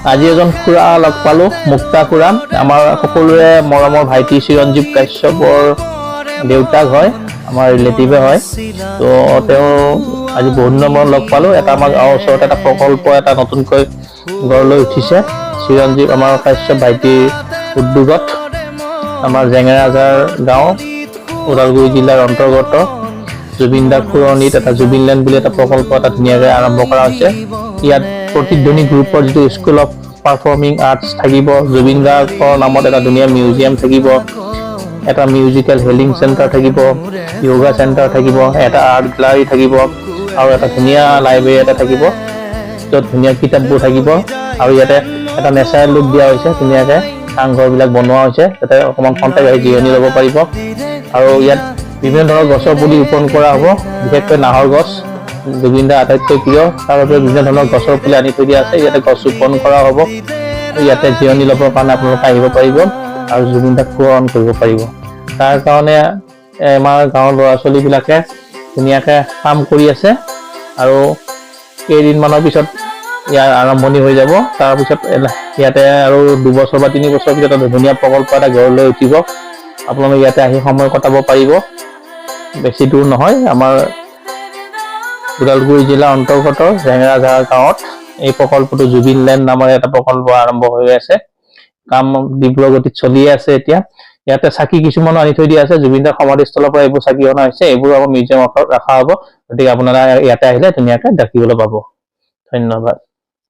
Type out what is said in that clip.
আজি এজন খুৰা লগ পালো, মুক্তা খুৰা, আমাৰ সকলোৰে মৰমৰ ভাইটি চিৰঞ্জীৱ কাশ্যপৰ দেউতাক হয়, আমাৰ ৰিলেটিভে হয়। তো তেওঁ আজি বহুত দিনৰ মূৰত লগ পালো। এটা আমাৰ গাঁৱৰ ওচৰতে এটা প্ৰকল্প এটা নতুনকৈ গঢ় লৈ উঠিছে চিৰঞ্জীৱ আমাৰ কাশ্যপ ভাইটিৰ উদ্যোগত। আমাৰ জেঙেৰাজাৰ গাঁও, ওদালগুৰি জিলাৰ অন্তৰ্গত জুবিন দা খুৰণিত এটা জুবিন লেণ্ড বুলি এটা প্ৰকল্প এটা ধুনীয়াকৈ আৰম্ভ কৰা হৈছে। ইয়াত প্ৰতিধ্বনি গ্ৰুপৰ যিটো স্কুল অফ পাৰফৰ্মিং আৰ্টছ থাকিব, জুবিন গাৰ্গৰ নামত এটা ধুনীয়া মিউজিয়াম থাকিব, এটা মিউজিকেল হিলিং চেণ্টাৰ থাকিব, য়োগা চেণ্টাৰ থাকিব, এটা আৰ্ট গ্যালাৰী থাকিব আৰু এটা ধুনীয়া লাইব্ৰেৰী এটা থাকিব য'ত ধুনীয়া কিতাপবোৰ থাকিব। আৰু ইয়াতে এটা নেচাৰেল লুক দিয়া হৈছে, ধুনীয়াকৈ চাংঘৰবিলাক বনোৱা হৈছে যাতে অকণমান খন্তেক আহি জিৰণি ল'ব পাৰিব। আৰু ইয়াত বিভিন্ন ধৰণৰ গছৰ পুলি ৰোপণ কৰা হ'ব, বিশেষকৈ নাহৰ গছ জুবিন দাৰ আটাইতকৈ প্ৰিয়, তাৰ বাবে বিভিন্ন ধৰণৰ গছৰ পুলি আনি থৈ দিয়া আছে। ইয়াতে গছ ৰোপণ কৰা হ'ব, ইয়াতে জিৰণি ল'বৰ কাৰণে আপোনালোকে আহিব পাৰিব আৰু জুবিন দাক পূৰণ কৰিব পাৰিব। তাৰ কাৰণে আমাৰ গাঁৱৰ ল'ৰা ছোৱালীবিলাকে ধুনীয়াকৈ কাম কৰি আছে আৰু কেইদিনমানৰ পিছত ইয়াৰ আৰম্ভণি হৈ যাব। তাৰপিছত ইয়াতে আৰু 2 বছৰ বা 3 বছৰ পিছত এটা ধুনীয়া প্ৰকল্প এটা গঢ় লৈ উঠিব। আপোনালোকে ইয়াতে আহি সময় কটাব পাৰিব, বেছি দূৰ নহয়, আমাৰ ওদালগুৰি জিলাৰ অন্তৰ্গত জেঙেৰাঝাৰ গাঁৱত এই প্ৰকল্পটো জুবিন লেণ্ড নামেৰে এটা প্ৰকল্প আৰম্ভ হৈ আছে। কাম তীব্ৰ গতিত চলিয়ে আছে। এতিয়া ইয়াতে চাকি কিছুমানো আনি থৈ দিয়া আছে, জুবিন দাৰ সমাধিস্থলৰ পৰা এইবোৰ চাকি অনা হৈছে, এইবোৰ আমাৰ মিউজিয়ামত ৰখা হ'ব। গতিকে আপোনাৰা ইয়াতে আহিলে ধুনীয়াকৈ দেখিবলৈ পাব। ধন্যবাদ।